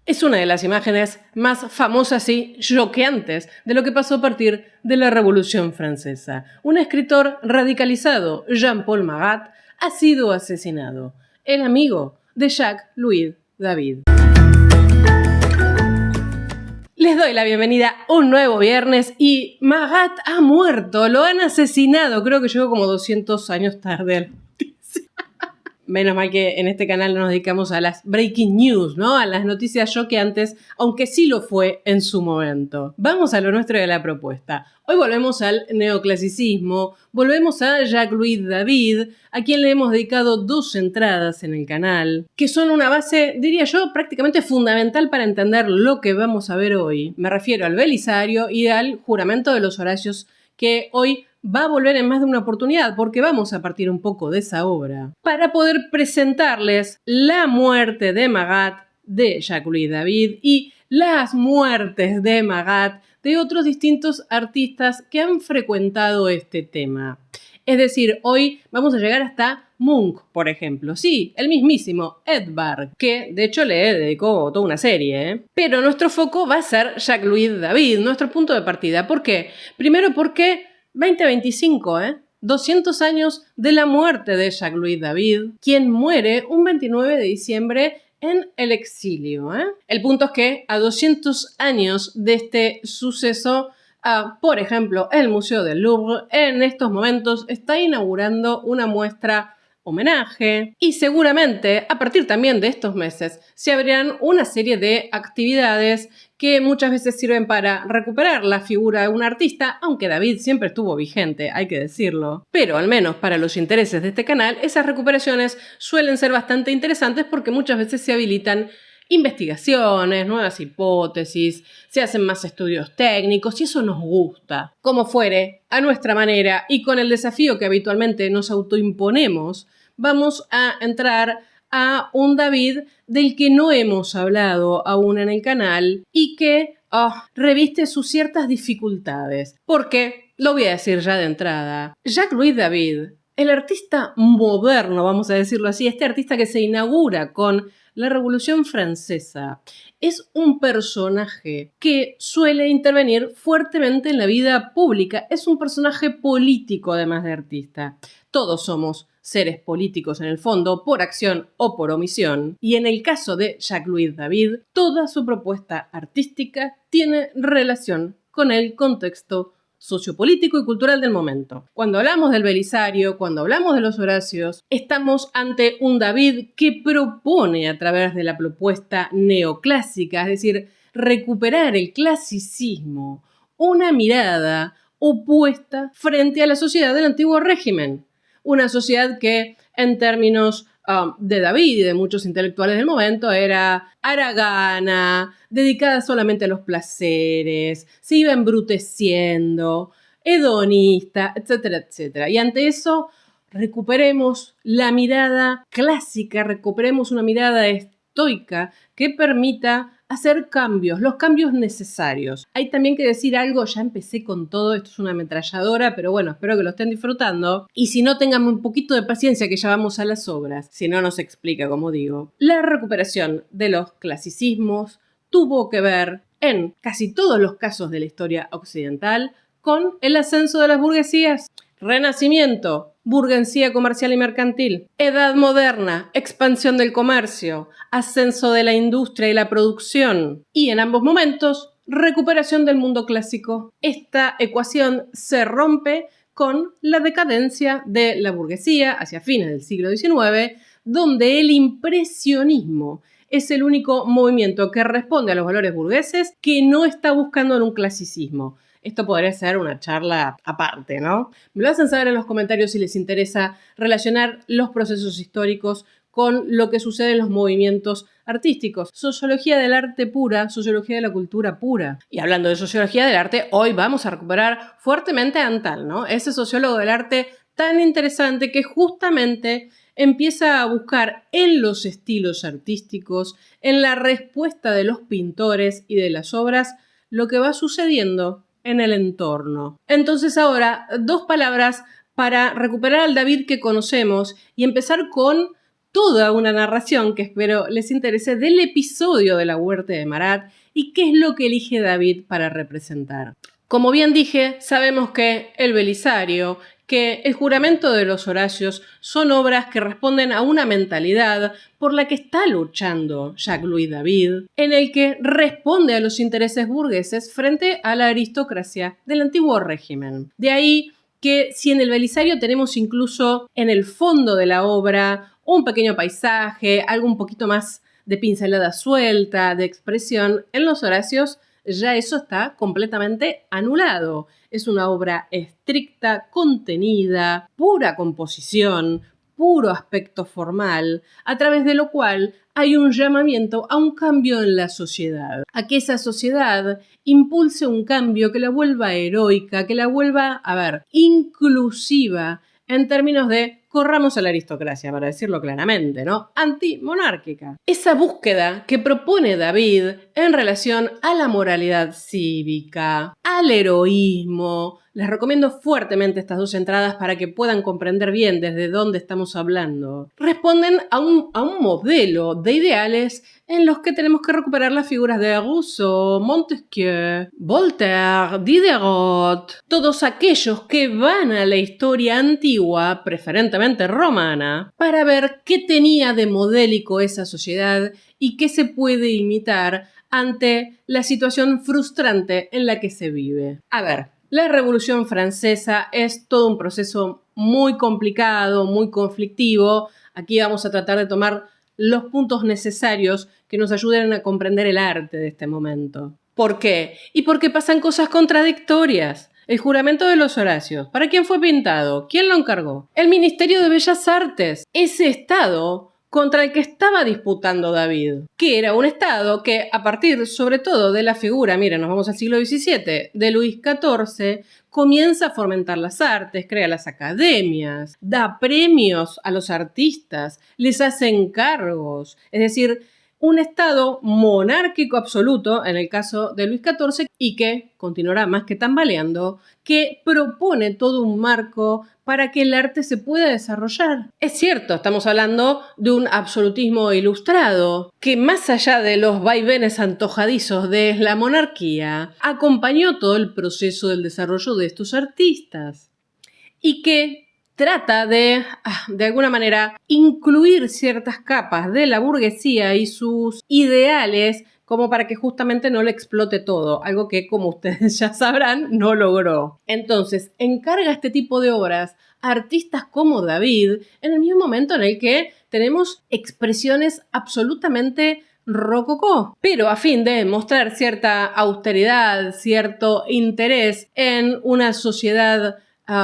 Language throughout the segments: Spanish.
Es una de las imágenes más famosas y choqueantes de lo que pasó a partir de la Revolución Francesa. Un escritor radicalizado, Jean-Paul Marat, ha sido asesinado. El amigo de Jacques-Louis David. Les doy la bienvenida a un nuevo viernes y Marat ha muerto, lo han asesinado. Creo que llegó como 200 años tarde a la noticia. Menos mal que en este canal no nos dedicamos a las breaking news, ¿no? A las noticias choqueantes, aunque sí lo fue en su momento. Vamos a lo nuestro de la propuesta. Hoy volvemos al neoclasicismo, volvemos a Jacques-Louis David, a quien le hemos dedicado 2 entradas en el canal, que son una base, diría yo, prácticamente fundamental para entender lo que vamos a ver hoy. Me refiero al Belisario y al juramento de los Horacios, que hoy va a volver en más de una oportunidad, porque vamos a partir un poco de esa obra, para poder presentarles la muerte de Marat, de Jacques-Louis David, y las muertes de Marat de otros distintos artistas que han frecuentado este tema. Es decir, hoy vamos a llegar hasta Munch, por ejemplo. Sí, el mismísimo Edvard, que de hecho le dedicó toda una serie, ¿eh? Pero nuestro foco va a ser Jacques-Louis David, nuestro punto de partida. ¿Por qué? Primero porque 2025, 200 años de la muerte de Jacques-Louis David, quien muere un 29 de diciembre en el exilio. El punto es que a 200 años de este suceso, por ejemplo, el Museo del Louvre en estos momentos está inaugurando una muestra homenaje y seguramente a partir también de estos meses se abrirán una serie de actividades que muchas veces sirven para recuperar la figura de un artista, aunque David siempre estuvo vigente, hay que decirlo. Pero al menos para los intereses de este canal, esas recuperaciones suelen ser bastante interesantes porque muchas veces se habilitan investigaciones, nuevas hipótesis, se hacen más estudios técnicos y eso nos gusta. Como fuere, a nuestra manera y con el desafío que habitualmente nos autoimponemos, vamos a entrar a un David del que no hemos hablado aún en el canal y que reviste sus ciertas dificultades. Porque, lo voy a decir ya de entrada, Jacques-Louis David, el artista moderno, vamos a decirlo así, este artista que se inaugura con la Revolución Francesa, es un personaje que suele intervenir fuertemente en la vida pública. Es un personaje político además de artista. Todos somos seres políticos en el fondo, por acción o por omisión. Y en el caso de Jacques-Louis David, toda su propuesta artística tiene relación con el contexto sociopolítico y cultural del momento. Cuando hablamos del Belisario, cuando hablamos de los Horacios, estamos ante un David que propone a través de la propuesta neoclásica, es decir, recuperar el clasicismo, una mirada opuesta frente a la sociedad del antiguo régimen. Una sociedad que, en términos de David y de muchos intelectuales del momento, era haragana, dedicada solamente a los placeres, se iba embruteciendo, hedonista, etcétera, etcétera. Y ante eso, recuperemos la mirada clásica, recuperemos una mirada estoica que permita hacer cambios, los cambios necesarios. Hay también que decir algo, ya empecé con todo, esto es una ametralladora, pero bueno, espero que lo estén disfrutando. Y si no, tengan un poquito de paciencia que ya vamos a las obras, si no, no se explica, como digo. La recuperación de los clasicismos tuvo que ver, en casi todos los casos de la historia occidental, con el ascenso de las burguesías. Renacimiento, burguesía comercial y mercantil. Edad moderna, expansión del comercio, ascenso de la industria y la producción. Y en ambos momentos, recuperación del mundo clásico. Esta ecuación se rompe con la decadencia de la burguesía hacia fines del siglo XIX, donde el impresionismo es el único movimiento que responde a los valores burgueses que no está buscando en un clasicismo. Esto podría ser una charla aparte, ¿no? Me lo hacen saber en los comentarios si les interesa relacionar los procesos históricos con lo que sucede en los movimientos artísticos. Sociología del arte pura, sociología de la cultura pura. Y hablando de sociología del arte, hoy vamos a recuperar fuertemente a Antal, ¿no? Ese sociólogo del arte tan interesante que justamente empieza a buscar en los estilos artísticos, en la respuesta de los pintores y de las obras, lo que va sucediendo en el entorno. Entonces ahora, 2 palabras para recuperar al David que conocemos y empezar con toda una narración que espero les interese del episodio de la Huerta de Marat y qué es lo que elige David para representar. Como bien dije, sabemos que el Belisario, que el juramento de los Horacios son obras que responden a una mentalidad por la que está luchando Jacques-Louis David, en el que responde a los intereses burgueses frente a la aristocracia del antiguo régimen. De ahí que si en el Belisario tenemos incluso en el fondo de la obra un pequeño paisaje, algo un poquito más de pincelada suelta, de expresión, en los Horacios ya eso está completamente anulado. Es una obra estricta, contenida, pura composición, puro aspecto formal, a través de lo cual hay un llamamiento a un cambio en la sociedad, a que esa sociedad impulse un cambio que la vuelva heroica, que la vuelva, inclusiva en términos de corramos a la aristocracia, para decirlo claramente, ¿no? Antimonárquica. Esa búsqueda que propone David en relación a la moralidad cívica, al heroísmo. Les recomiendo fuertemente estas dos entradas para que puedan comprender bien desde dónde estamos hablando. Responden a un modelo de ideales en los que tenemos que recuperar las figuras de Rousseau, Montesquieu, Voltaire, Diderot, todos aquellos que van a la historia antigua, preferentemente romana, para ver qué tenía de modélico esa sociedad y qué se puede imitar ante la situación frustrante en la que se vive. La Revolución Francesa es todo un proceso muy complicado, muy conflictivo. Aquí vamos a tratar de tomar los puntos necesarios que nos ayuden a comprender el arte de este momento. ¿Por qué? Y porque pasan cosas contradictorias. El juramento de los Horacios. ¿Para quién fue pintado? ¿Quién lo encargó? El Ministerio de Bellas Artes. Ese estado contra el que estaba disputando David, que era un estado que a partir sobre todo de la figura, miren, nos vamos al siglo XVII, de Luis XIV, comienza a fomentar las artes, crea las academias, da premios a los artistas, les hace encargos, es decir, un estado monárquico absoluto, en el caso de Luis XIV, y que continuará más que tambaleando, que propone todo un marco para que el arte se pueda desarrollar. Es cierto, estamos hablando de un absolutismo ilustrado, que más allá de los vaivenes antojadizos de la monarquía, acompañó todo el proceso del desarrollo de estos artistas, y que trata de alguna manera, incluir ciertas capas de la burguesía y sus ideales como para que justamente no le explote todo, algo que, como ustedes ya sabrán, no logró. Entonces, encarga este tipo de obras a artistas como David en el mismo momento en el que tenemos expresiones absolutamente rococó, pero a fin de mostrar cierta austeridad, cierto interés en una sociedad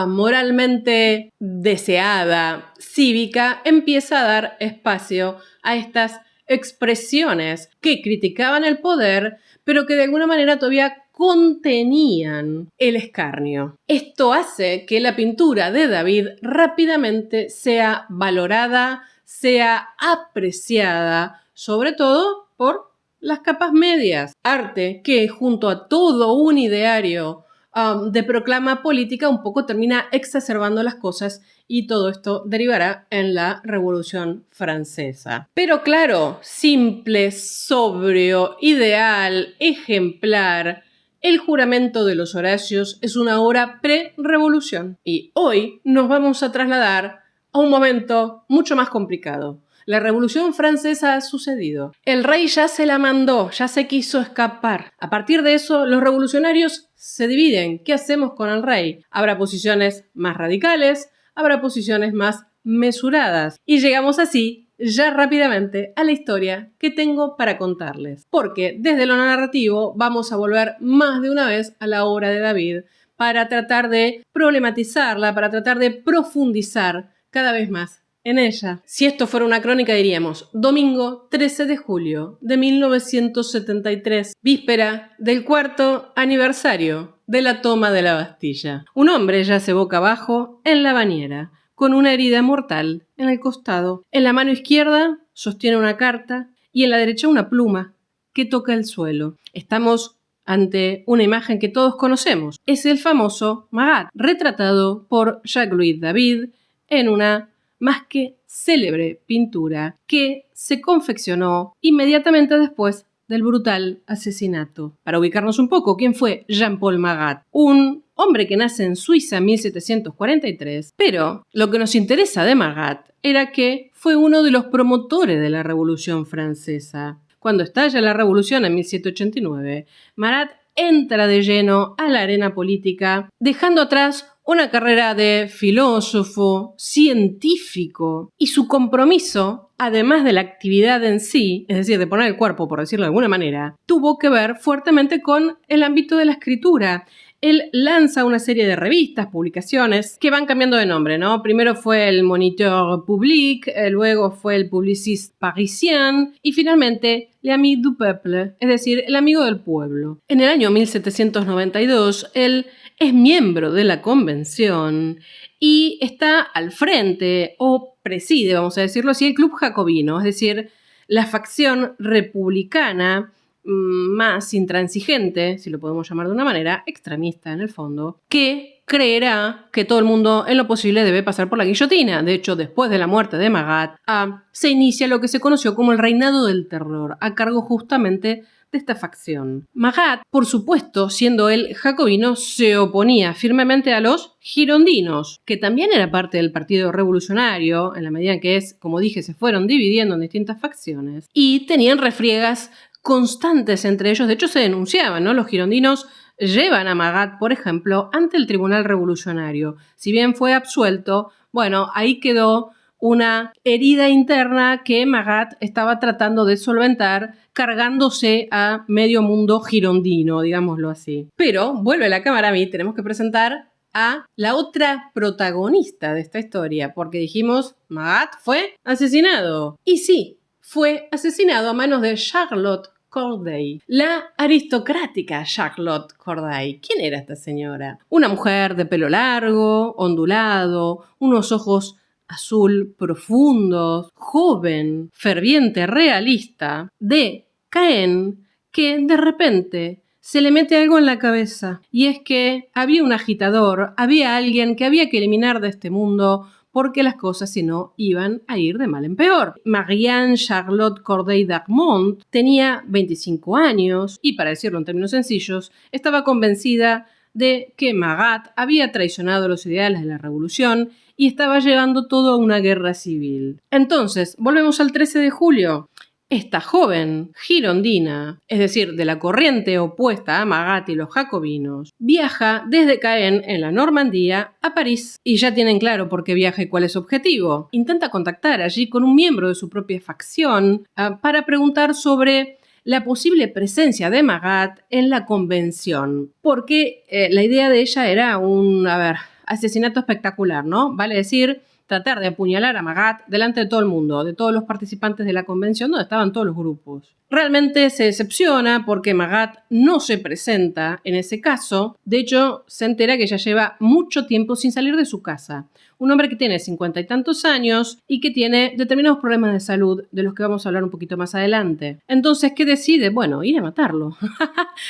moralmente deseada, cívica, empieza a dar espacio a estas expresiones que criticaban el poder, pero que de alguna manera todavía contenían el escarnio. Esto hace que la pintura de David rápidamente sea valorada, sea apreciada, sobre todo por las capas medias. Arte que, junto a todo un ideario de proclama política, un poco termina exacerbando las cosas, y todo esto derivará en la Revolución Francesa. Pero claro, simple, sobrio, ideal, ejemplar, el juramento de los Horacios es una obra pre-revolución. Y hoy nos vamos a trasladar a un momento mucho más complicado. La Revolución Francesa ha sucedido. El rey ya se la mandó, ya se quiso escapar. A partir de eso, los revolucionarios se dividen. ¿Qué hacemos con el rey? Habrá posiciones más radicales, habrá posiciones más mesuradas. Y llegamos así, ya rápidamente, a la historia que tengo para contarles. Porque desde lo narrativo vamos a volver más de una vez a la obra de David para tratar de problematizarla, para tratar de profundizar cada vez más en ella. Si esto fuera una crónica, diríamos domingo 13 de julio de 1973, víspera del 4º aniversario de la toma de la Bastilla. Un hombre yace boca abajo en la bañera, con una herida mortal en el costado. En la mano izquierda sostiene una carta y en la derecha una pluma que toca el suelo. Estamos ante una imagen que todos conocemos. Es el famoso Marat, retratado por Jacques-Louis David en una más que célebre pintura que se confeccionó inmediatamente después del brutal asesinato. Para ubicarnos un poco, ¿quién fue Jean-Paul Marat? Un hombre que nace en Suiza en 1743, pero lo que nos interesa de Marat era que fue uno de los promotores de la Revolución Francesa. Cuando estalla la Revolución en 1789, Marat entra de lleno a la arena política, dejando atrás una carrera de filósofo, científico, y su compromiso, además de la actividad en sí, es decir, de poner el cuerpo, por decirlo de alguna manera, tuvo que ver fuertemente con el ámbito de la escritura. Él lanza una serie de revistas, publicaciones, que van cambiando de nombre, ¿no? Primero fue el Moniteur Public, luego fue el Publiciste Parisien y finalmente l'Ami du Peuple, es decir, el amigo del pueblo. En el año 1792, él es miembro de la convención y está al frente o preside, vamos a decirlo así, el Club Jacobino, es decir, la facción republicana más intransigente, si lo podemos llamar de una manera, extremista en el fondo, que creerá que todo el mundo en lo posible debe pasar por la guillotina. De hecho, después de la muerte de Marat, se inicia lo que se conoció como el reinado del terror, a cargo justamente de esta facción. Marat, por supuesto, siendo él jacobino, se oponía firmemente a los girondinos, que también era parte del Partido Revolucionario, en la medida en que como dije, se fueron dividiendo en distintas facciones, y tenían refriegas constantes entre ellos. De hecho, se denunciaban, ¿no? Los girondinos llevan a Marat, por ejemplo, ante el Tribunal Revolucionario. Si bien fue absuelto, bueno, ahí quedó una herida interna que Marat estaba tratando de solventar, cargándose a medio mundo girondino, digámoslo así. Pero, vuelve la cámara a mí, tenemos que presentar a la otra protagonista de esta historia, porque dijimos, Marat fue asesinado. Y sí, fue asesinado a manos de Charlotte Corday, la aristocrática Charlotte Corday. ¿Quién era esta señora? Una mujer de pelo largo, ondulado, unos ojos azul profundos, joven, ferviente, realista, de Caen, que de repente se le mete algo en la cabeza. Y es que había un agitador, había alguien que había que eliminar de este mundo, porque las cosas, si no, iban a ir de mal en peor. Marianne Charlotte Corday d'Armont tenía 25 años y, para decirlo en términos sencillos, estaba convencida de que Marat había traicionado los ideales de la revolución y estaba llevando todo a una guerra civil. Entonces, volvemos al 13 de julio. Esta joven girondina, es decir, de la corriente opuesta a Marat y los jacobinos, viaja desde Caen, en la Normandía, a París. Y ya tienen claro por qué viaja y cuál es su objetivo. Intenta contactar allí con un miembro de su propia facción para preguntar sobre la posible presencia de Marat en la convención. Porque la idea de ella era un, asesinato espectacular, ¿no? Vale decir, tratar de apuñalar a Marat delante de todo el mundo, de todos los participantes de la convención, donde estaban todos los grupos. Realmente se decepciona porque Marat no se presenta en ese caso. De hecho, se entera que ya lleva mucho tiempo sin salir de su casa. Un hombre que tiene 50 y tantos años y que tiene determinados problemas de salud, de los que vamos a hablar un poquito más adelante. Entonces, ¿qué decide? Bueno, ir a matarlo.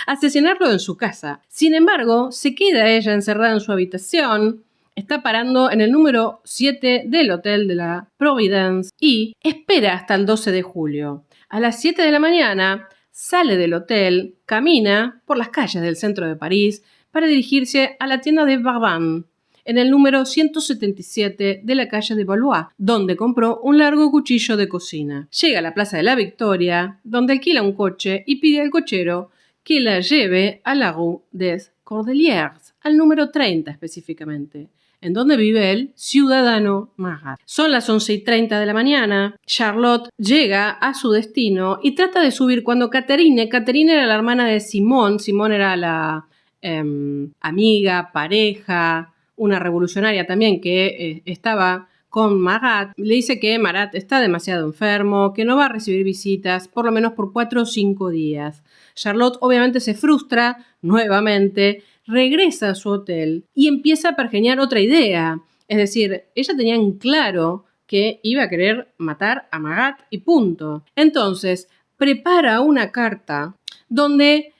Asesinarlo en su casa. Sin embargo, se queda ella encerrada en su habitación. Está parando en el número 7 del hotel de la Providence y espera hasta el 12 de julio. A las 7 de la mañana sale del hotel, camina por las calles del centro de París para dirigirse a la tienda de Barbin, en el número 177 de la calle de Valois, donde compró un largo cuchillo de cocina. Llega a la Plaza de la Victoria, donde alquila un coche y pide al cochero que la lleve a la Rue des Cordeliers, al número 30 específicamente, en donde vive el ciudadano Marat. Son las 11:30 de la mañana. Charlotte llega a su destino y trata de subir cuando Catherine era la hermana de Simone era la amiga, pareja, una revolucionaria también que estaba con Marat, le dice que Marat está demasiado enfermo, que no va a recibir visitas por lo menos por 4 o 5 días. Charlotte obviamente se frustra nuevamente, regresa a su hotel y empieza a pergeñar otra idea. Es decir, ella tenía en claro que iba a querer matar a Marat y punto. Entonces, prepara una carta donde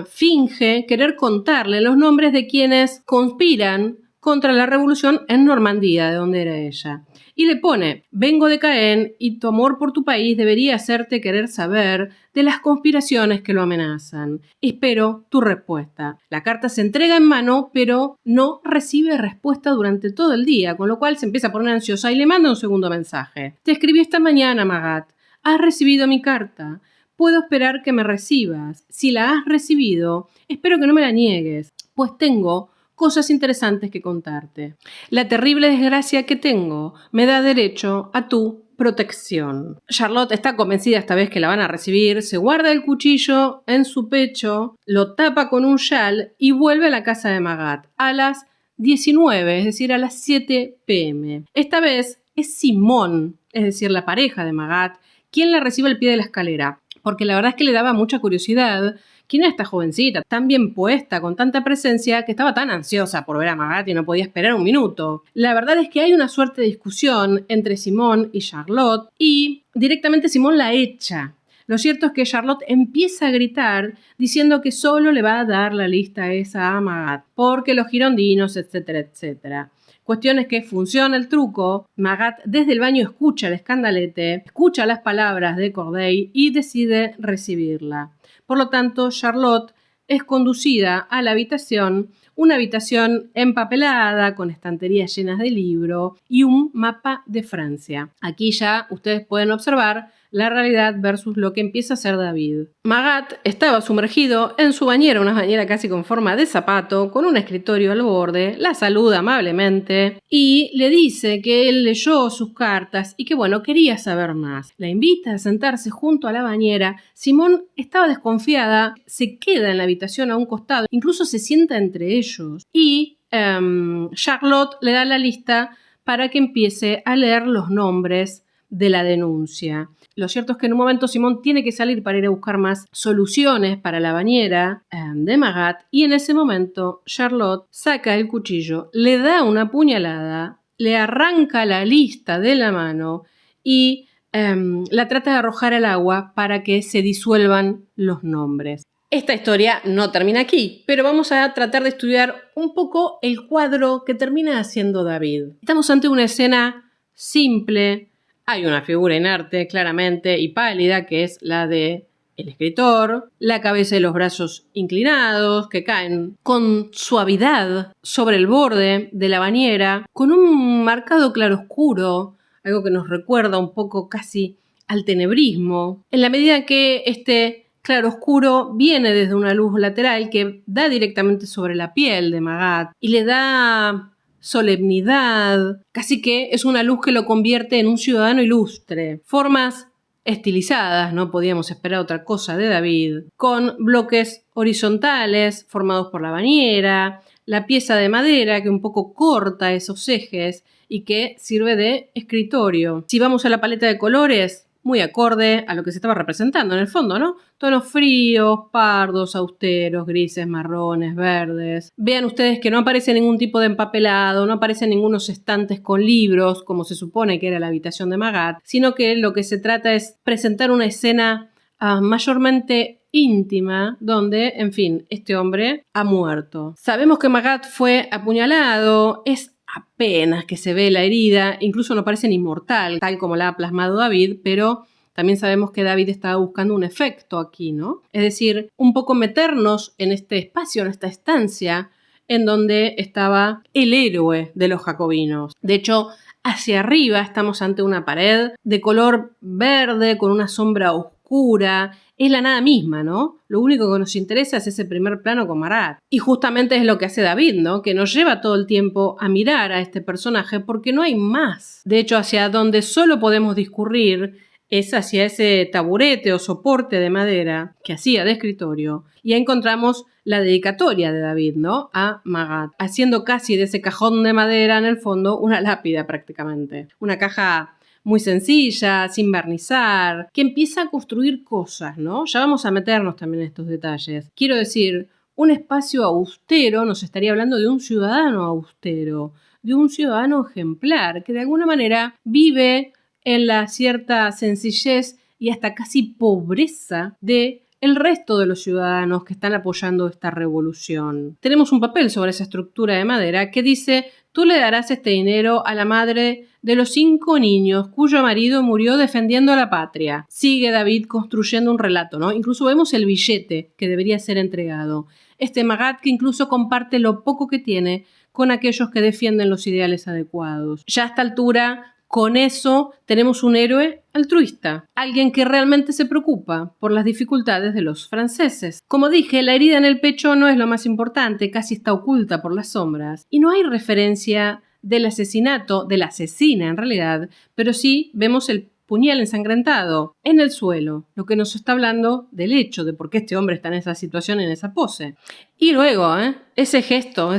finge querer contarle los nombres de quienes conspiran contra la revolución en Normandía, de donde era ella. Y le pone: vengo de Caen y tu amor por tu país debería hacerte querer saber de las conspiraciones que lo amenazan. Espero tu respuesta. La carta se entrega en mano, pero no recibe respuesta durante todo el día, con lo cual se empieza a poner ansiosa y le manda un segundo mensaje. Te escribí esta mañana, Magat. ¿Has recibido mi carta? Puedo esperar que me recibas. Si la has recibido, espero que no me la niegues, pues tengo cosas interesantes que contarte. La terrible desgracia que tengo me da derecho a tu protección. Charlotte está convencida esta vez que la van a recibir, se guarda el cuchillo en su pecho, lo tapa con un chal y vuelve a la casa de Magat a las 19, es decir, a las 7 p.m. Esta vez es Simón, es decir, la pareja de Magat, quien la recibe al pie de la escalera, porque la verdad es que le daba mucha curiosidad. ¿Quién era esta jovencita, tan bien puesta, con tanta presencia, que estaba tan ansiosa por ver a Magat y no podía esperar un minuto? La verdad es que hay una suerte de discusión entre Simón y Charlotte y directamente Simón la echa. Lo cierto es que Charlotte empieza a gritar diciendo que solo le va a dar la lista esa a Magat, porque los girondinos, etcétera, etcétera. Cuestión es que funciona el truco. Magat desde el baño escucha el escandalete, escucha las palabras de Corday y decide recibirla. Por lo tanto, Charlotte es conducida a la habitación, una habitación empapelada con estanterías llenas de libros y un mapa de Francia. Aquí ya ustedes pueden observar la realidad versus lo que empieza a ser David. Magat estaba sumergido en su bañera, una bañera casi con forma de zapato, con un escritorio al borde, la saluda amablemente y le dice que él leyó sus cartas y que bueno, quería saber más. La invita a sentarse junto a la bañera. Simón estaba desconfiada, se queda en la habitación a un costado, incluso se sienta entre ellos y Charlotte le da la lista para que empiece a leer los nombres de la denuncia. Lo cierto es que en un momento Simón tiene que salir para ir a buscar más soluciones para la bañera de Magat y en ese momento Charlotte saca el cuchillo, le da una puñalada, le arranca la lista de la mano y la trata de arrojar al agua para que se disuelvan los nombres. Esta historia no termina aquí, pero vamos a tratar de estudiar un poco el cuadro que termina haciendo David. Estamos ante una escena simple. Hay una figura inerte, claramente, y pálida, que es la del escritor, la cabeza y los brazos inclinados, que caen con suavidad sobre el borde de la bañera, con un marcado claroscuro, algo que nos recuerda un poco casi al tenebrismo, en la medida que este claroscuro viene desde una luz lateral que da directamente sobre la piel de Magat y le da solemnidad, casi que es una luz que lo convierte en un ciudadano ilustre. Formas estilizadas, no podíamos esperar otra cosa de David, con bloques horizontales formados por la bañera, la pieza de madera que un poco corta esos ejes y que sirve de escritorio. Si vamos a la paleta de colores, muy acorde a lo que se estaba representando en el fondo, ¿no? Tonos fríos, pardos, austeros, grises, marrones, verdes. Vean ustedes que no aparece ningún tipo de empapelado, no aparecen ningunos estantes con libros, como se supone que era la habitación de Magat, sino que lo que se trata es presentar una escena mayormente íntima, donde, en fin, este hombre ha muerto. Sabemos que Magat fue apuñalado, es apenas que se ve la herida, incluso no parece inmortal, tal como la ha plasmado David, pero también sabemos que David estaba buscando un efecto aquí, ¿no? Es decir, un poco meternos en este espacio, en esta estancia, en donde estaba el héroe de los jacobinos. De hecho, hacia arriba estamos ante una pared de color verde con una sombra oscura. Es la nada misma, ¿no? Lo único que nos interesa es ese primer plano con Magat. Y justamente es lo que hace David, ¿no? Que nos lleva todo el tiempo a mirar a este personaje porque no hay más. De hecho, hacia donde solo podemos discurrir es hacia ese taburete o soporte de madera que hacía de escritorio. Y ahí encontramos la dedicatoria de David, ¿no? A Magat, haciendo casi de ese cajón de madera en el fondo una lápida prácticamente. Una caja muy sencilla, sin barnizar, que empieza a construir cosas, ¿no? Ya vamos a meternos también en estos detalles. Quiero decir, un espacio austero nos estaría hablando de un ciudadano austero, de un ciudadano ejemplar, que de alguna manera vive en la cierta sencillez y hasta casi pobreza de el resto de los ciudadanos que están apoyando esta revolución. Tenemos un papel sobre esa estructura de madera que dice: tú le darás este dinero a la madre de los 5 niños cuyo marido murió defendiendo a la patria. Sigue David construyendo un relato, ¿no? Incluso vemos el billete que debería ser entregado. Este Magat que incluso comparte lo poco que tiene con aquellos que defienden los ideales adecuados. Ya a esta altura, con eso, tenemos un héroe altruista, alguien que realmente se preocupa por las dificultades de los franceses. Como dije, la herida en el pecho no es lo más importante, casi está oculta por las sombras, y no hay referencia del asesinato, de la asesina en realidad, pero sí vemos el puñal ensangrentado en el suelo, lo que nos está hablando del hecho de por qué este hombre está en esa situación, en esa pose. Y luego, ese gesto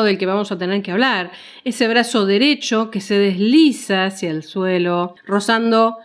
del que vamos a tener que hablar, ese brazo derecho que se desliza hacia el suelo, rozando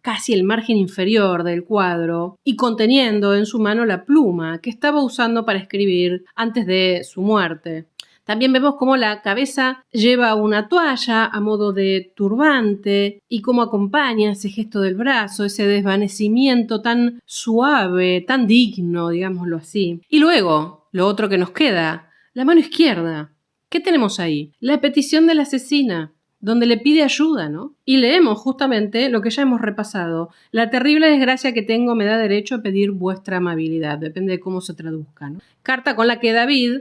casi el margen inferior del cuadro y conteniendo en su mano la pluma que estaba usando para escribir antes de su muerte. También vemos cómo la cabeza lleva una toalla a modo de turbante y cómo acompaña ese gesto del brazo, ese desvanecimiento tan suave, tan digno, digámoslo así. Y luego, lo otro que nos queda, la mano izquierda. ¿Qué tenemos ahí? La petición de la asesina, donde le pide ayuda, ¿no? Y leemos justamente lo que ya hemos repasado. La terrible desgracia que tengo me da derecho a pedir vuestra amabilidad. Depende de cómo se traduzca, ¿no? Carta con la que David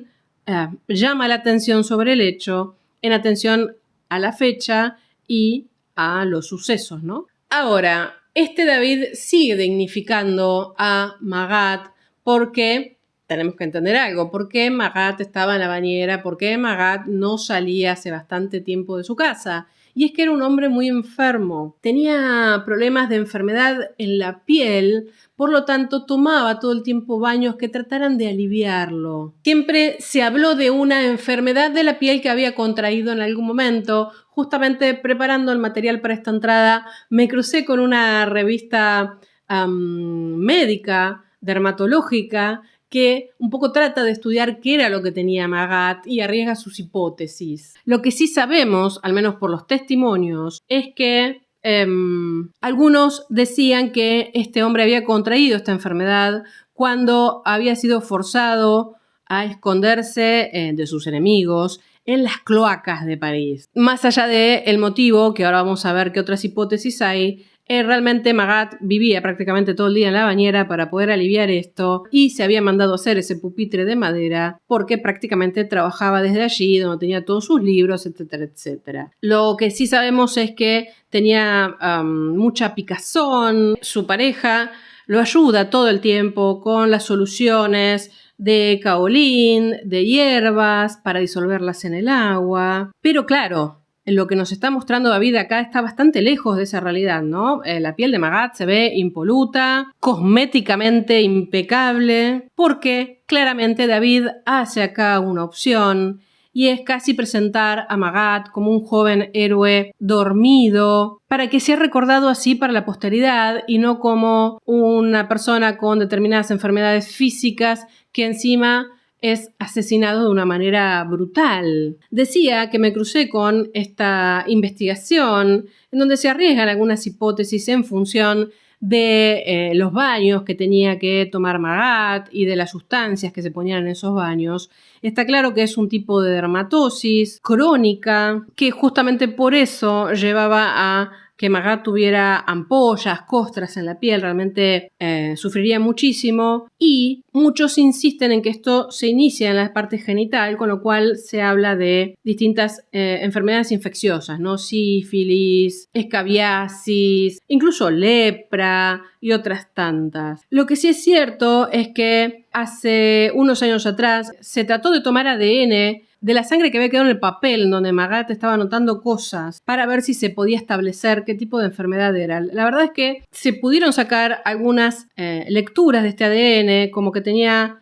llama la atención sobre el hecho, en atención a la fecha y a los sucesos, ¿no? Ahora, este David sigue dignificando a Magat porque tenemos que entender algo. ¿Por qué Magat estaba en la bañera? ¿Por qué Magat no salía hace bastante tiempo de su casa? Y es que era un hombre muy enfermo. Tenía problemas de enfermedad en la piel, por lo tanto tomaba todo el tiempo baños que trataran de aliviarlo. Siempre se habló de una enfermedad de la piel que había contraído en algún momento. Justamente preparando el material para esta entrada, me crucé con una revista médica, dermatológica, que un poco trata de estudiar qué era lo que tenía Magat y arriesga sus hipótesis. Lo que sí sabemos, al menos por los testimonios, es que algunos decían que este hombre había contraído esta enfermedad cuando había sido forzado a esconderse de sus enemigos en las cloacas de París. Más allá del motivo, que ahora vamos a ver qué otras hipótesis hay, realmente Magat vivía prácticamente todo el día en la bañera para poder aliviar esto y se había mandado hacer ese pupitre de madera porque prácticamente trabajaba desde allí, donde tenía todos sus libros, etcétera, etcétera. Lo que sí sabemos es que tenía mucha picazón. Su pareja lo ayuda todo el tiempo con las soluciones de kaolín, de hierbas para disolverlas en el agua. Pero claro, lo que nos está mostrando David acá está bastante lejos de esa realidad, ¿no? La piel de Magat se ve impoluta, cosméticamente impecable, porque claramente David hace acá una opción y es casi presentar a Magat como un joven héroe dormido para que sea recordado así para la posteridad y no como una persona con determinadas enfermedades físicas que encima es asesinado de una manera brutal. Decía que me crucé con esta investigación en donde se arriesgan algunas hipótesis en función de los baños que tenía que tomar Magat y de las sustancias que se ponían en esos baños. Está claro que es un tipo de dermatosis crónica que justamente por eso llevaba a que Magat tuviera ampollas, costras en la piel, realmente sufriría muchísimo y muchos insisten en que esto se inicia en la parte genital, con lo cual se habla de distintas enfermedades infecciosas, ¿no? Sífilis, escabiasis, incluso lepra y otras tantas. Lo que sí es cierto es que hace unos años atrás se trató de tomar ADN de la sangre que había quedado en el papel donde Magat estaba anotando cosas para ver si se podía establecer qué tipo de enfermedad era. La verdad es que se pudieron sacar algunas lecturas de este ADN, como que tenía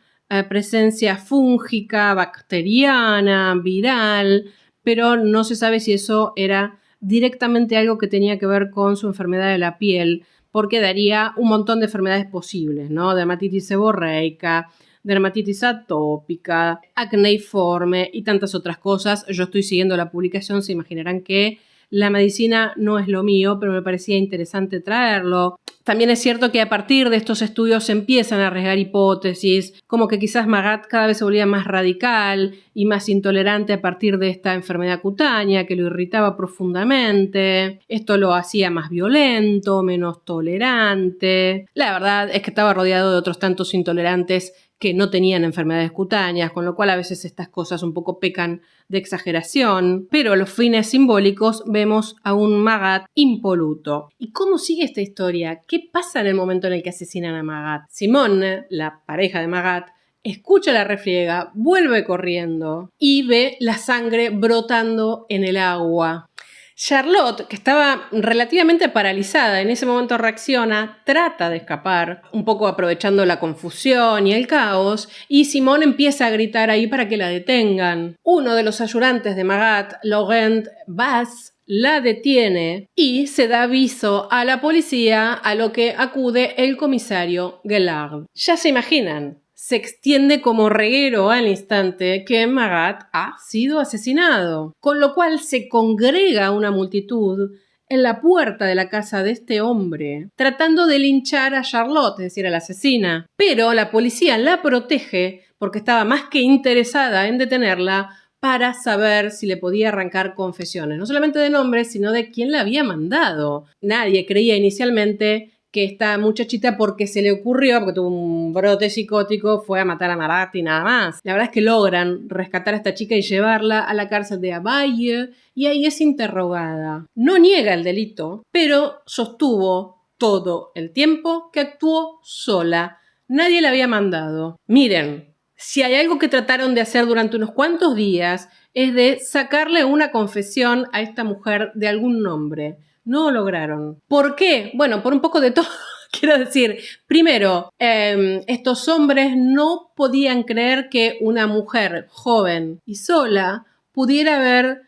presencia fúngica, bacteriana, viral, pero no se sabe si eso era directamente algo que tenía que ver con su enfermedad de la piel, porque daría un montón de enfermedades posibles, ¿no? Dermatitis seborreica, dermatitis atópica, acneiforme y tantas otras cosas. Yo estoy siguiendo la publicación, se imaginarán que la medicina no es lo mío, pero me parecía interesante traerlo. También es cierto que a partir de estos estudios se empiezan a arriesgar hipótesis, como que quizás Magat cada vez se volvía más radical y más intolerante a partir de esta enfermedad cutánea que lo irritaba profundamente. Esto lo hacía más violento, menos tolerante. La verdad es que estaba rodeado de otros tantos intolerantes que no tenían enfermedades cutáneas, con lo cual a veces estas cosas un poco pecan de exageración, pero a los fines simbólicos vemos a un Magat impoluto. ¿Y cómo sigue esta historia? ¿Qué pasa en el momento en el que asesinan a Magat? Simone, la pareja de Magat, escucha la refriega, vuelve corriendo y ve la sangre brotando en el agua. Charlotte, que estaba relativamente paralizada, en ese momento reacciona, trata de escapar, un poco aprovechando la confusión y el caos, y Simone empieza a gritar ahí para que la detengan. Uno de los ayudantes de Magat, Laurent Bass, la detiene y se da aviso a la policía, a lo que acude el comisario Guellard. Ya se imaginan, se extiende como reguero al instante que Magat ha sido asesinado, con lo cual se congrega una multitud en la puerta de la casa de este hombre, tratando de linchar a Charlotte, es decir, a la asesina. Pero la policía la protege porque estaba más que interesada en detenerla para saber si le podía arrancar confesiones, no solamente de nombre, sino de quién la había mandado. Nadie creía inicialmente que esta muchachita, porque se le ocurrió, porque tuvo un brote psicótico, fue a matar a Magat y nada más. La verdad es que logran rescatar a esta chica y llevarla a la cárcel de Abaye, y ahí es interrogada. No niega el delito, pero sostuvo todo el tiempo que actuó sola. Nadie la había mandado. Miren, si hay algo que trataron de hacer durante unos cuantos días, es de sacarle una confesión a esta mujer de algún nombre. No lo lograron. ¿Por qué? Bueno, por un poco de todo. Quiero decir, primero, estos hombres no podían creer que una mujer joven y sola pudiera haber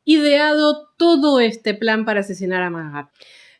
ideado todo este plan para asesinar a Magat.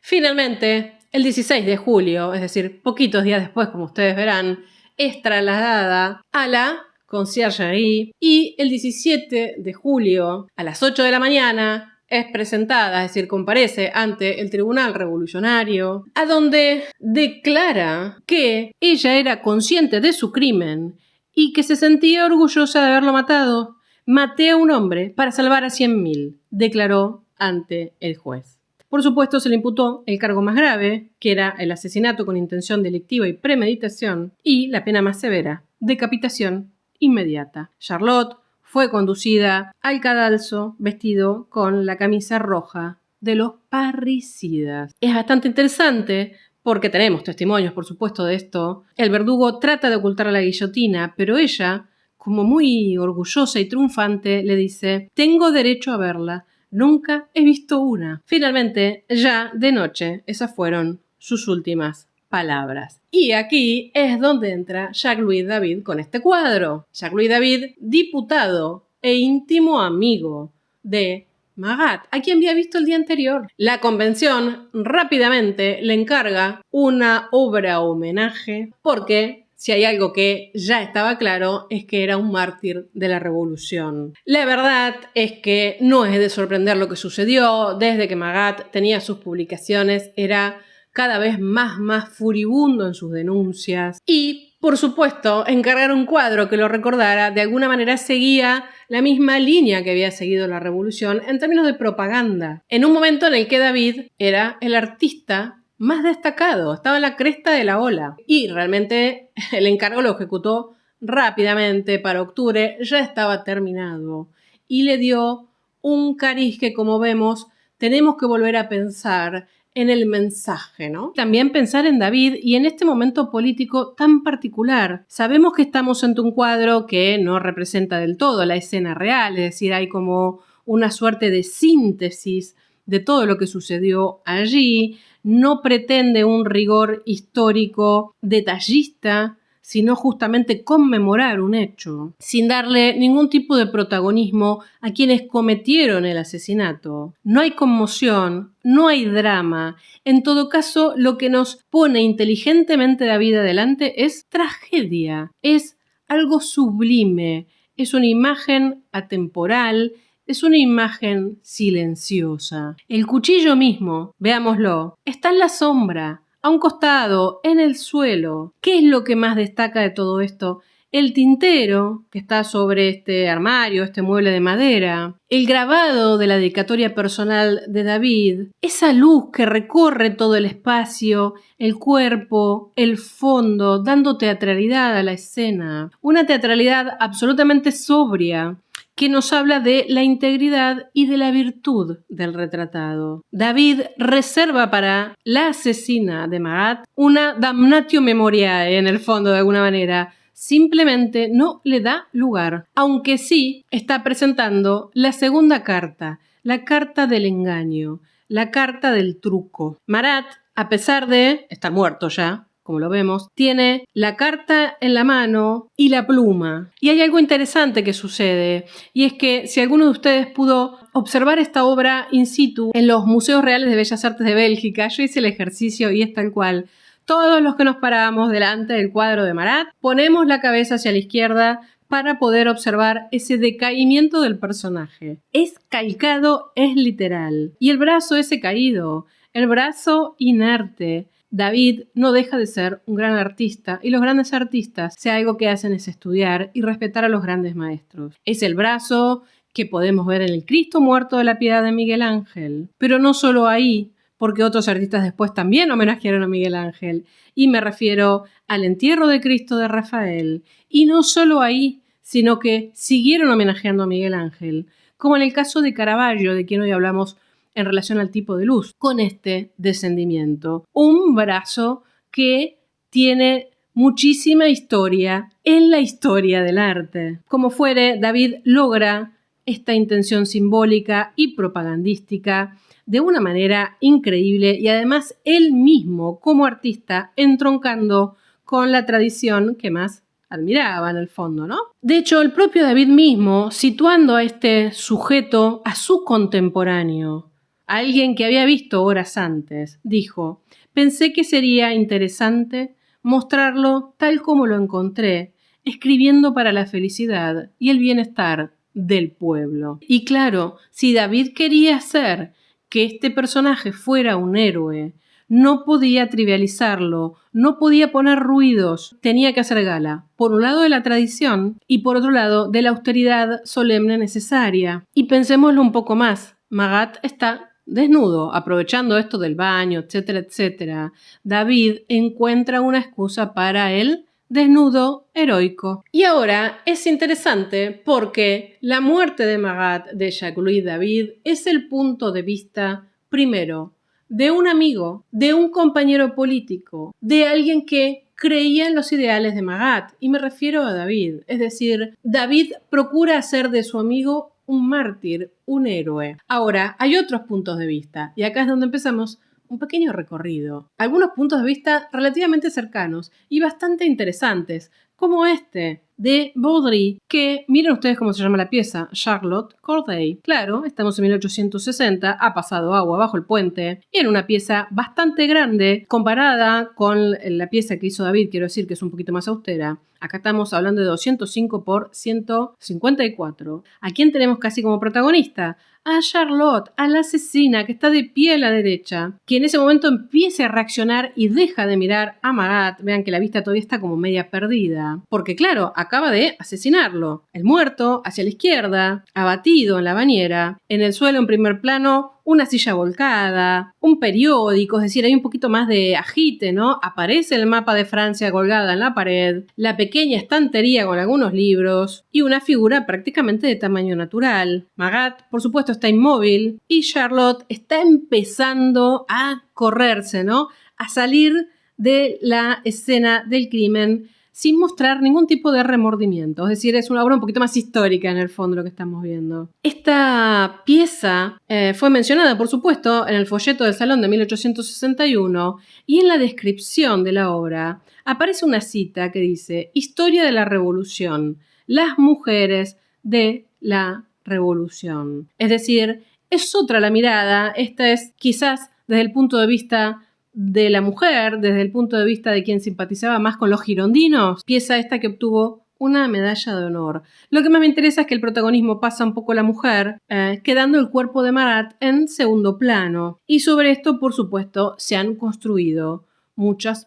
Finalmente, el 16 de julio, es decir, poquitos días después, como ustedes verán, es trasladada a la conciergerie y el 17 de julio, a las 8 de la mañana, es presentada, es decir, comparece ante el Tribunal Revolucionario, a donde declara que ella era consciente de su crimen y que se sentía orgullosa de haberlo matado. Maté a un hombre para salvar a 100.000, declaró ante el juez. Por supuesto, se le imputó el cargo más grave, que era el asesinato con intención delictiva y premeditación, y la pena más severa, decapitación inmediata. Charlotte fue conducida al cadalso vestido con la camisa roja de los parricidas. Es bastante interesante porque tenemos testimonios, por supuesto, de esto. El verdugo trata de ocultar la guillotina, pero ella, como muy orgullosa y triunfante, le dice: «Tengo derecho a verla. Nunca he visto una». Finalmente, ya de noche, esas fueron sus últimas palabras. Y aquí es donde entra Jacques-Louis David con este cuadro. Jacques-Louis David, diputado e íntimo amigo de Magat, a quien había visto el día anterior. La convención rápidamente le encarga una obra homenaje porque si hay algo que ya estaba claro es que era un mártir de la revolución. La verdad es que no es de sorprender lo que sucedió. Desde que Magat tenía sus publicaciones era cada vez más furibundo en sus denuncias y, por supuesto, encargar un cuadro que lo recordara de alguna manera seguía la misma línea que había seguido la revolución en términos de propaganda, en un momento en el que David era el artista más destacado, estaba en la cresta de la ola y realmente el encargo lo ejecutó rápidamente. Para octubre ya estaba terminado y le dio un cariz que, como vemos, tenemos que volver a pensar en el mensaje, ¿no? También pensar en David y en este momento político tan particular. Sabemos que estamos ante un cuadro que no representa del todo la escena real, es decir, hay como una suerte de síntesis de todo lo que sucedió allí, no pretende un rigor histórico detallista, sino justamente conmemorar un hecho, sin darle ningún tipo de protagonismo a quienes cometieron el asesinato. No hay conmoción, no hay drama. En todo caso, lo que nos pone inteligentemente David adelante es tragedia, es algo sublime, es una imagen atemporal, es una imagen silenciosa. El cuchillo mismo, veámoslo, está en la sombra, a un costado, en el suelo. ¿Qué es lo que más destaca de todo esto? El tintero que está sobre este armario, este mueble de madera, el grabado de la dedicatoria personal de David, esa luz que recorre todo el espacio, el cuerpo, el fondo, dando teatralidad a la escena. Una teatralidad absolutamente sobria, que nos habla de la integridad y de la virtud del retratado. David reserva para la asesina de Magat una damnatio memoriae, en el fondo, de alguna manera. Simplemente no le da lugar, aunque sí está presentando la segunda carta, la carta del engaño, la carta del truco. Marat, a pesar de estar muerto ya, como lo vemos, tiene la carta en la mano y la pluma. Y hay algo interesante que sucede, y es que si alguno de ustedes pudo observar esta obra in situ en los Museos Reales de Bellas Artes de Bélgica, yo hice el ejercicio y es tal cual. Todos los que nos parábamos delante del cuadro de Marat, ponemos la cabeza hacia la izquierda para poder observar ese decaimiento del personaje. Es calcado, es literal. Y el brazo ese caído, el brazo inerte. David no deja de ser un gran artista y los grandes artistas, si algo que hacen es estudiar y respetar a los grandes maestros. Es el brazo que podemos ver en el Cristo muerto de la Piedad de Miguel Ángel. Pero no solo ahí, porque otros artistas después también homenajearon a Miguel Ángel. Y me refiero al entierro de Cristo de Rafael. Y no solo ahí, sino que siguieron homenajeando a Miguel Ángel, como en el caso de Caravaggio, de quien hoy hablamos en relación al tipo de luz, con este descendimiento. Un brazo que tiene muchísima historia en la historia del arte. Como fuere, David logra esta intención simbólica y propagandística de una manera increíble y además él mismo como artista entroncando con la tradición que más admiraba en el fondo, ¿no? De hecho, el propio David mismo, situando a este sujeto a su contemporáneo, a alguien que había visto horas antes, dijo: pensé que sería interesante mostrarlo tal como lo encontré, escribiendo para la felicidad y el bienestar del pueblo. Y claro, si David quería hacer que este personaje fuera un héroe, no podía trivializarlo, no podía poner ruidos, tenía que hacer gala, por un lado de la tradición y por otro lado de la austeridad solemne necesaria. Y pensémoslo un poco más, Magat está desnudo, aprovechando esto del baño, etcétera, etcétera. David encuentra una excusa para él desnudo heroico. Y ahora es interesante porque la muerte de Magat de Jacques-Louis David es el punto de vista, primero, de un amigo, de un compañero político, de alguien que creía en los ideales de Magat, y me refiero a David. Es decir, David procura hacer de su amigo un mártir, un héroe. Ahora, hay otros puntos de vista, y acá es donde empezamos un pequeño recorrido. Algunos puntos de vista relativamente cercanos y bastante interesantes, como este de Baudry, que miren ustedes cómo se llama la pieza, Charlotte Corday. Claro, estamos en 1860, ha pasado agua bajo el puente, y en una pieza bastante grande, comparada con la pieza que hizo David, quiero decir que es un poquito más austera. Acá estamos hablando de 205 por 154. ¿A quién tenemos casi como protagonista? A Charlotte, a la asesina que está de pie a la derecha, que en ese momento empieza a reaccionar y deja de mirar a Magat. Vean que la vista todavía está como media perdida, porque claro, acaba de asesinarlo. El muerto hacia la izquierda, abatido en la bañera, en el suelo en primer plano una silla volcada, un periódico, es decir, hay un poquito más de agite, ¿no? Aparece el mapa de Francia colgada en la pared, la pequeña estantería con algunos libros y una figura prácticamente de tamaño natural. Magat, por supuesto, está inmóvil y Charlotte está empezando a correrse, ¿no? A salir de la escena del crimen sin mostrar ningún tipo de remordimiento. Es decir, es una obra un poquito más histórica en el fondo lo que estamos viendo. Esta pieza fue mencionada, por supuesto, en el folleto del Salón de 1861 y en la descripción de la obra aparece una cita que dice: Historia de la Revolución, las mujeres de la Revolución. Es decir, es otra la mirada, esta es quizás desde el punto de vista de la mujer, desde el punto de vista de quien simpatizaba más con los girondinos, pieza esta que obtuvo una medalla de honor. Lo que más me interesa es que el protagonismo pasa un poco a la mujer, quedando el cuerpo de Marat en segundo plano. Y sobre esto, por supuesto, se han construido muchas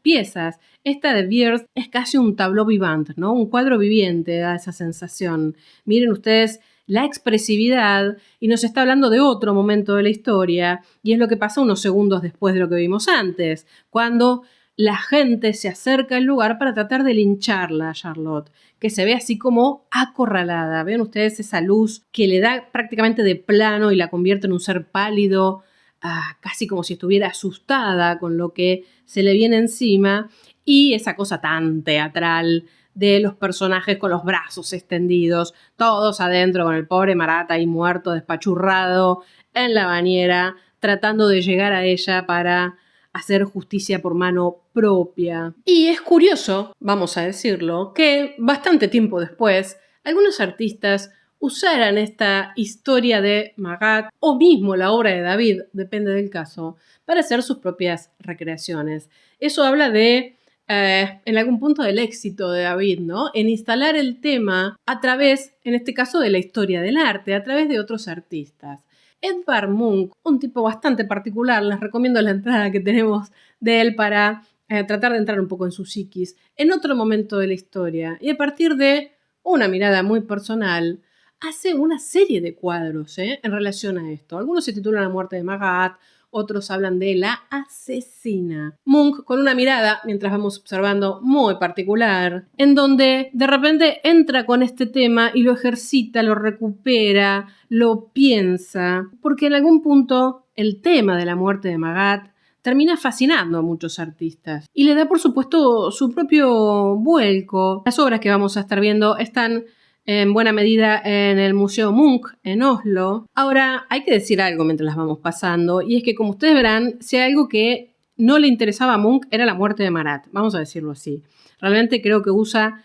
piezas. Esta de Biers es casi un tableau vivant, ¿no? Un cuadro viviente, da esa sensación. Miren ustedes la expresividad, y nos está hablando de otro momento de la historia, y es lo que pasa unos segundos después de lo que vimos antes, cuando la gente se acerca al lugar para tratar de lincharla a Charlotte, que se ve así como acorralada. Ven ustedes esa luz que le da prácticamente de plano y la convierte en un ser pálido, casi como si estuviera asustada con lo que se le viene encima, y esa cosa tan teatral de los personajes con los brazos extendidos, todos adentro con el pobre Marat ahí muerto, despachurrado en la bañera, tratando de llegar a ella para hacer justicia por mano propia. Y es curioso, vamos a decirlo, que bastante tiempo después, algunos artistas usaran esta historia de Marat o mismo la obra de David, depende del caso, para hacer sus propias recreaciones. Eso habla de, en algún punto, del éxito de David, ¿no? En instalar el tema a través, en este caso, de la historia del arte, a través de otros artistas. Edvard Munch, un tipo bastante particular, les recomiendo la entrada que tenemos de él para tratar de entrar un poco en su psiquis, en otro momento de la historia, y a partir de una mirada muy personal, hace una serie de cuadros en relación a esto. Algunos se titulan La muerte de Marat, otros hablan de La asesina. Munch con una mirada, mientras vamos observando, muy particular, en donde de repente entra con este tema y lo ejercita, lo recupera, lo piensa, porque en algún punto el tema de la muerte de Marat termina fascinando a muchos artistas y le da, por supuesto, su propio vuelco. Las obras que vamos a estar viendo están en buena medida en el Museo Munch en Oslo. Ahora, hay que decir algo mientras las vamos pasando, y es que, como ustedes verán, si hay algo que no le interesaba a Munch era la muerte de Marat, vamos a decirlo así. Realmente creo que usa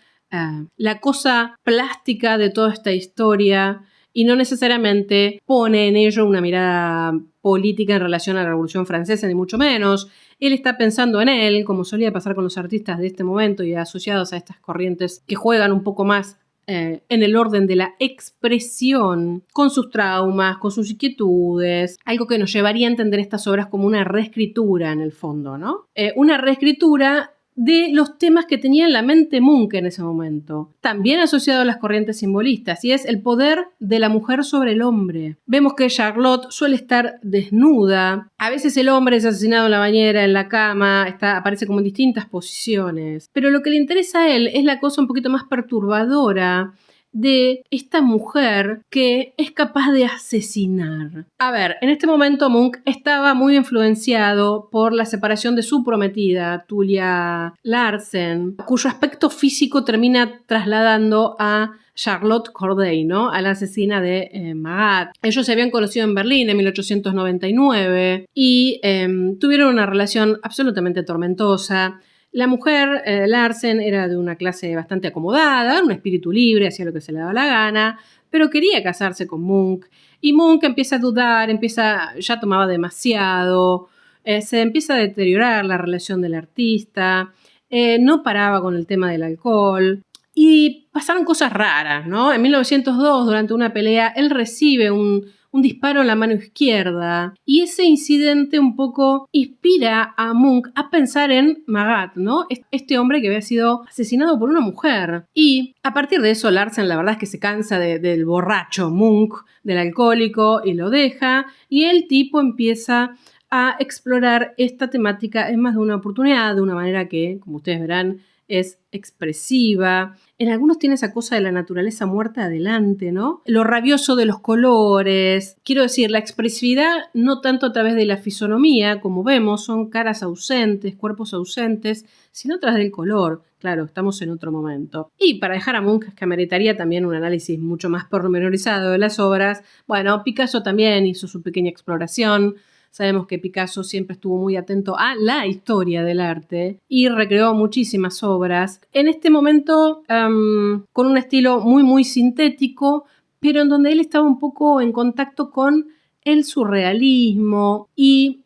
la cosa plástica de toda esta historia y no necesariamente pone en ello una mirada política en relación a la Revolución Francesa, ni mucho menos. Él está pensando en él, como solía pasar con los artistas de este momento y asociados a estas corrientes que juegan un poco más en el orden de la expresión, con sus traumas, con sus inquietudes, algo que nos llevaría a entender estas obras como una reescritura en el fondo, ¿no? Una reescritura de los temas que tenía en la mente Munch en ese momento, también asociado a las corrientes simbolistas, y es el poder de la mujer sobre el hombre. Vemos que Charlotte suele estar desnuda, a veces el hombre es asesinado en la bañera, en la cama, aparece como en distintas posiciones, pero lo que le interesa a él es la cosa un poquito más perturbadora de esta mujer que es capaz de asesinar. A ver, en este momento Munch estaba muy influenciado por la separación de su prometida, Tulia Larsen, cuyo aspecto físico termina trasladando a Charlotte Corday, ¿no? A la asesina de Marat. Ellos se habían conocido en Berlín en 1899 y tuvieron una relación absolutamente tormentosa. La mujer, Larsen, era de una clase bastante acomodada, un espíritu libre, hacía lo que se le daba la gana, pero quería casarse con Munch. Y Munch empieza a dudar, ya tomaba demasiado, se empieza a deteriorar la relación del artista, no paraba con el tema del alcohol. Y pasaron cosas raras, ¿no? En 1902, durante una pelea, él recibe un disparo en la mano izquierda, y ese incidente un poco inspira a Munch a pensar en Marat, ¿no? Este hombre que había sido asesinado por una mujer. Y a partir de eso, Larsen, la verdad es que se cansa del borracho Munch, del alcohólico, y lo deja, y el tipo empieza a explorar esta temática en más de una oportunidad, de una manera que, como ustedes verán, es expresiva. En algunos tiene esa cosa de la naturaleza muerta adelante, ¿no? Lo rabioso de los colores. Quiero decir, la expresividad no tanto a través de la fisonomía, como vemos, son caras ausentes, cuerpos ausentes, sino a través del color. Claro, estamos en otro momento. Y para dejar a Munch, que meritaría también un análisis mucho más pormenorizado de las obras, bueno, Picasso también hizo su pequeña exploración. Sabemos que Picasso siempre estuvo muy atento a la historia del arte y recreó muchísimas obras. En este momento, con un estilo muy, muy sintético, pero en donde él estaba un poco en contacto con el surrealismo y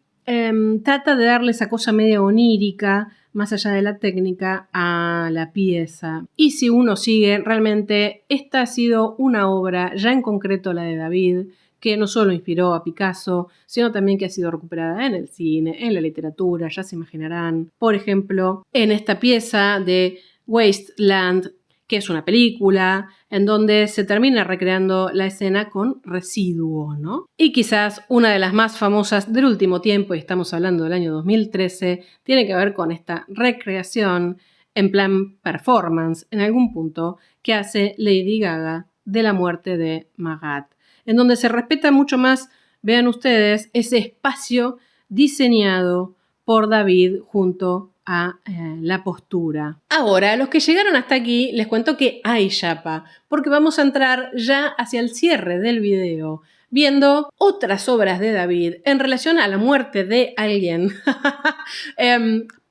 trata de darle esa cosa media onírica más allá de la técnica, a la pieza. Y si uno sigue, realmente esta ha sido una obra, ya en concreto la de David, que no solo inspiró a Picasso, sino también que ha sido recuperada en el cine, en la literatura, ya se imaginarán. Por ejemplo, en esta pieza de Wasteland, que es una película en donde se termina recreando la escena con residuo, ¿no? Y quizás una de las más famosas del último tiempo, y estamos hablando del año 2013, tiene que ver con esta recreación en plan performance, en algún punto, que hace Lady Gaga de la muerte de Magat, en donde se respeta mucho más, vean ustedes, ese espacio diseñado por David junto a la postura. Ahora, a los que llegaron hasta aquí, les cuento que hay chapa, porque vamos a entrar ya hacia el cierre del video, viendo otras obras de David en relación a la muerte de alguien.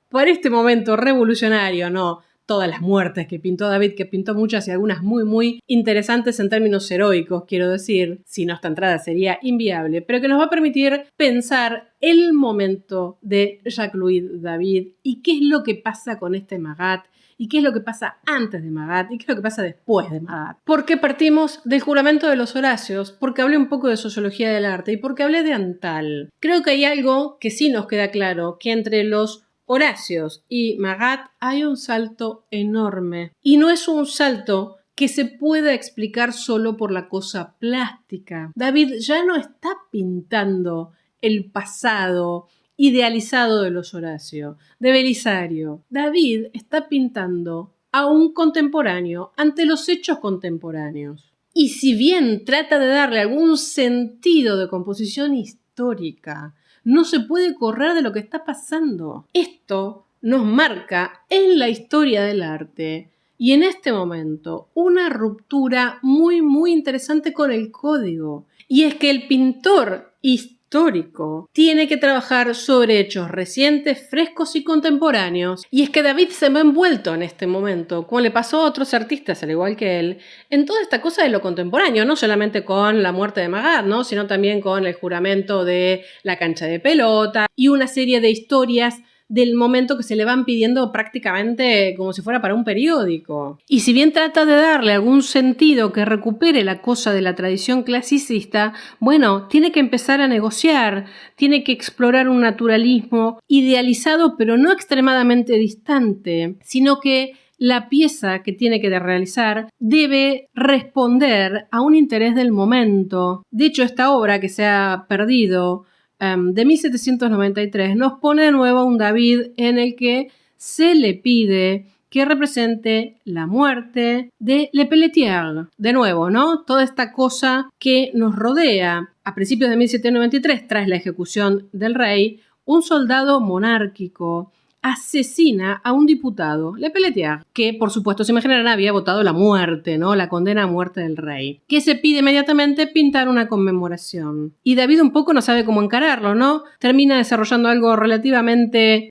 Por este momento revolucionario, ¿no? Todas las muertes que pintó David, que pintó muchas y algunas muy, muy interesantes en términos heroicos, quiero decir, si no esta entrada sería inviable, pero que nos va a permitir pensar el momento de Jacques-Louis David y qué es lo que pasa con este Magat, y qué es lo que pasa antes de Magat, y qué es lo que pasa después de Magat. ¿Por qué partimos del juramento de los Horacios? Porque hablé un poco de sociología del arte y porque hablé de Antal. Creo que hay algo que sí nos queda claro, que entre los Horacios y Magat hay un salto enorme. Y no es un salto que se pueda explicar solo por la cosa plástica. David ya no está pintando el pasado idealizado de los Horacio, de Belisario. David está pintando a un contemporáneo ante los hechos contemporáneos. Y si bien trata de darle algún sentido de composición histórica, no se puede correr de lo que está pasando. Esto nos marca en la historia del arte y en este momento una ruptura muy, muy interesante con el código. Y es que el pintor histórico tiene que trabajar sobre hechos recientes, frescos y contemporáneos. Y es que David se ve envuelto en este momento, como le pasó a otros artistas al igual que él, en toda esta cosa de lo contemporáneo, no solamente con la muerte de Magat, ¿no? Sino también con el juramento de la cancha de pelota y una serie de historias del momento que se le van pidiendo prácticamente como si fuera para un periódico. Y si bien trata de darle algún sentido que recupere la cosa de la tradición clasicista, bueno, tiene que empezar a negociar, tiene que explorar un naturalismo idealizado pero no extremadamente distante, sino que la pieza que tiene que realizar debe responder a un interés del momento. De hecho, esta obra que se ha perdido de 1793 nos pone de nuevo a un David en el que se le pide que represente la muerte de Le Pelletier. De nuevo, ¿no? Toda esta cosa que nos rodea. A principios de 1793, tras la ejecución del rey, un soldado monárquico asesina a un diputado, Le Pelletier, que por supuesto se imaginarán había votado la muerte, ¿no? La condena a muerte del rey, que se pide inmediatamente pintar una conmemoración. Y David un poco no sabe cómo encararlo, ¿no? Termina desarrollando algo relativamente,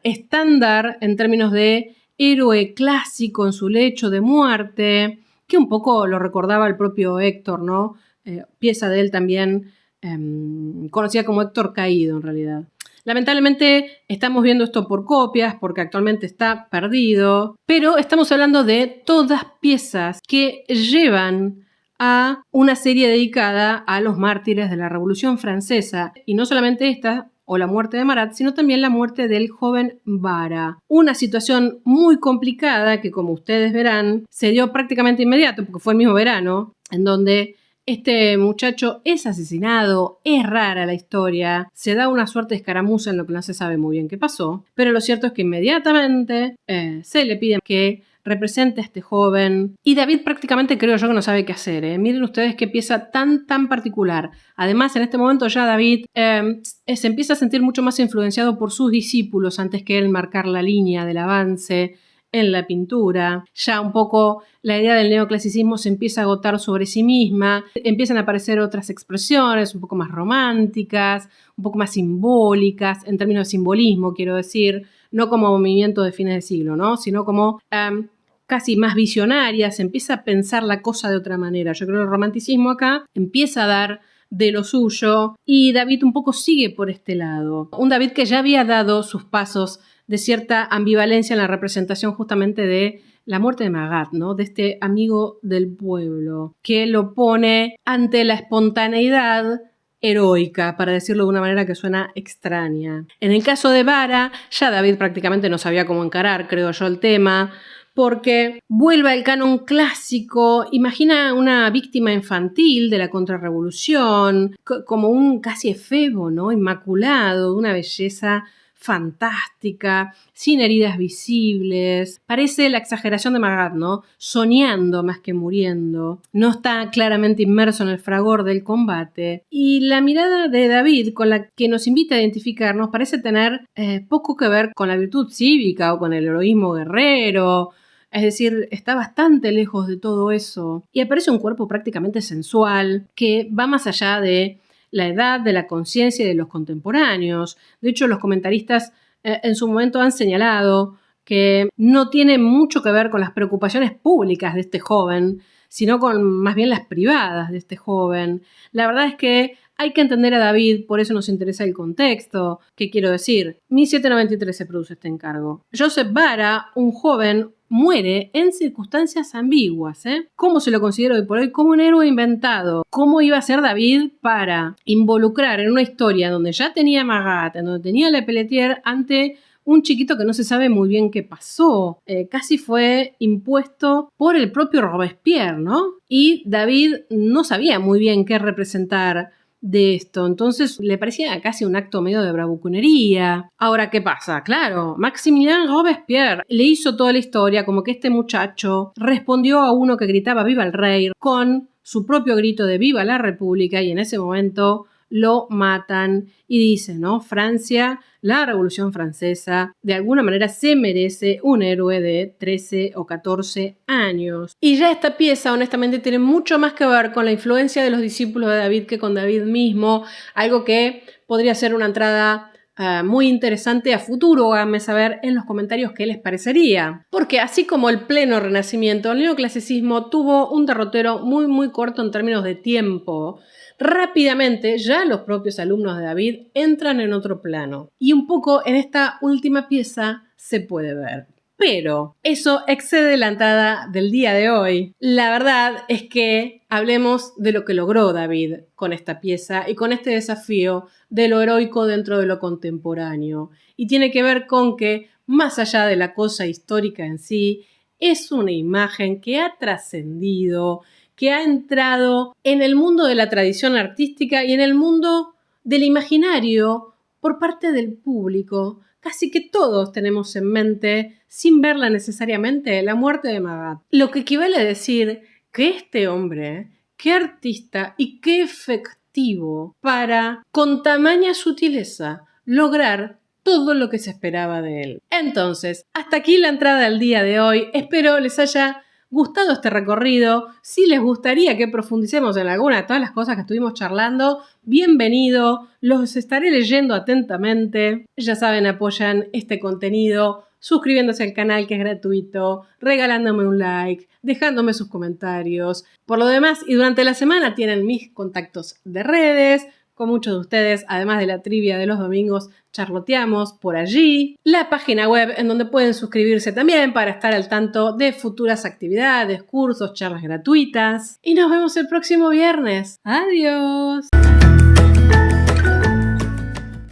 estándar en términos de héroe clásico en su lecho de muerte, que un poco lo recordaba el propio Héctor, ¿no? Pieza de él también, conocida como Héctor Caído en realidad. Lamentablemente estamos viendo esto por copias porque actualmente está perdido, pero estamos hablando de todas piezas que llevan a una serie dedicada a los mártires de la Revolución Francesa, y no solamente esta o la muerte de Marat, sino también la muerte del joven Vara. Una situación muy complicada que, como ustedes verán, se dio prácticamente inmediato porque fue el mismo verano, en donde este muchacho es asesinado, es rara la historia, se da una suerte de escaramuza en lo que no se sabe muy bien qué pasó, pero lo cierto es que inmediatamente se le pide que represente a este joven y David prácticamente creo yo que no sabe qué hacer. Miren ustedes qué pieza tan particular. Además, en este momento ya David se empieza a sentir mucho más influenciado por sus discípulos antes que él marcar la línea del avance en la pintura. Ya un poco la idea del neoclasicismo se empieza a agotar sobre sí misma, empiezan a aparecer otras expresiones un poco más románticas, un poco más simbólicas, en términos de simbolismo quiero decir, no como movimiento de fines de siglo, ¿no? Sino como casi más visionarias, se empieza a pensar la cosa de otra manera. Yo creo que el romanticismo acá empieza a dar de lo suyo y David un poco sigue por este lado. Un David que ya había dado sus pasos de cierta ambivalencia en la representación justamente de la muerte de Magat, ¿no? De este amigo del pueblo, que lo pone ante la espontaneidad heroica, para decirlo de una manera que suena extraña. En el caso de Vara, ya David prácticamente no sabía cómo encarar, creo yo, el tema, porque vuelve al canon clásico, imagina una víctima infantil de la contrarrevolución, como un casi efebo, ¿no? Inmaculado, de una belleza fantástica, sin heridas visibles. Parece la exageración de Magat, ¿no? Soñando más que muriendo. No está claramente inmerso en el fragor del combate. Y la mirada de David, con la que nos invita a identificarnos, parece tener poco que ver con la virtud cívica o con el heroísmo guerrero. Es decir, está bastante lejos de todo eso. Y aparece un cuerpo prácticamente sensual que va más allá de la edad, de la conciencia y de los contemporáneos. De hecho, los comentaristas en su momento han señalado que no tiene mucho que ver con las preocupaciones públicas de este joven, sino con más bien las privadas de este joven. La verdad es que hay que entender a David, por eso nos interesa el contexto. ¿Qué quiero decir? 1793 se produce este encargo. Joseph Vara, un joven, muere en circunstancias ambiguas. ¿Cómo se lo considera hoy por hoy? Como un héroe inventado. ¿Cómo iba a ser David para involucrar en una historia donde ya tenía Magat, en donde tenía Le Pelletier, ante un chiquito que no se sabe muy bien qué pasó? Casi fue impuesto por el propio Robespierre, ¿no? Y David no sabía muy bien qué representar de esto, entonces le parecía casi un acto medio de bravuconería. Ahora, ¿qué pasa? Claro, Maximilien Robespierre le hizo toda la historia como que este muchacho respondió a uno que gritaba ¡Viva el rey! Con su propio grito de ¡Viva la República! Y en ese momento lo matan y dicen, ¿no? Francia, la Revolución Francesa, de alguna manera se merece un héroe de 13 o 14 años. Y ya esta pieza, honestamente, tiene mucho más que ver con la influencia de los discípulos de David que con David mismo, algo que podría ser una entrada muy interesante a futuro. Háganme saber en los comentarios qué les parecería. Porque así como el pleno Renacimiento, el neoclasicismo tuvo un derrotero muy corto en términos de tiempo. Rápidamente, ya los propios alumnos de David entran en otro plano. Y un poco en esta última pieza se puede ver. Pero eso excede la entrada del día de hoy. La verdad es que hablemos de lo que logró David con esta pieza y con este desafío de lo heroico dentro de lo contemporáneo. Y tiene que ver con que, más allá de la cosa histórica en sí, es una imagen que ha trascendido, que ha entrado en el mundo de la tradición artística y en el mundo del imaginario por parte del público. Casi que todos tenemos en mente, sin verla necesariamente, la muerte de Magat. Lo que equivale a decir que este hombre, qué artista y qué efectivo para, con tamaña sutileza, lograr todo lo que se esperaba de él. Entonces, hasta aquí la entrada del día de hoy. Espero les haya gustado este recorrido. Si les gustaría que profundicemos en alguna de todas las cosas que estuvimos charlando, bienvenido, los estaré leyendo atentamente. Ya saben, apoyan este contenido suscribiéndose al canal, que es gratuito, regalándome un like, dejándome sus comentarios. Por lo demás, y durante la semana tienen mis contactos de redes. Con muchos de ustedes, además de la trivia de los domingos, charloteamos por allí. La página web en donde pueden suscribirse también para estar al tanto de futuras actividades, cursos, charlas gratuitas. Y nos vemos el próximo viernes. ¡Adiós!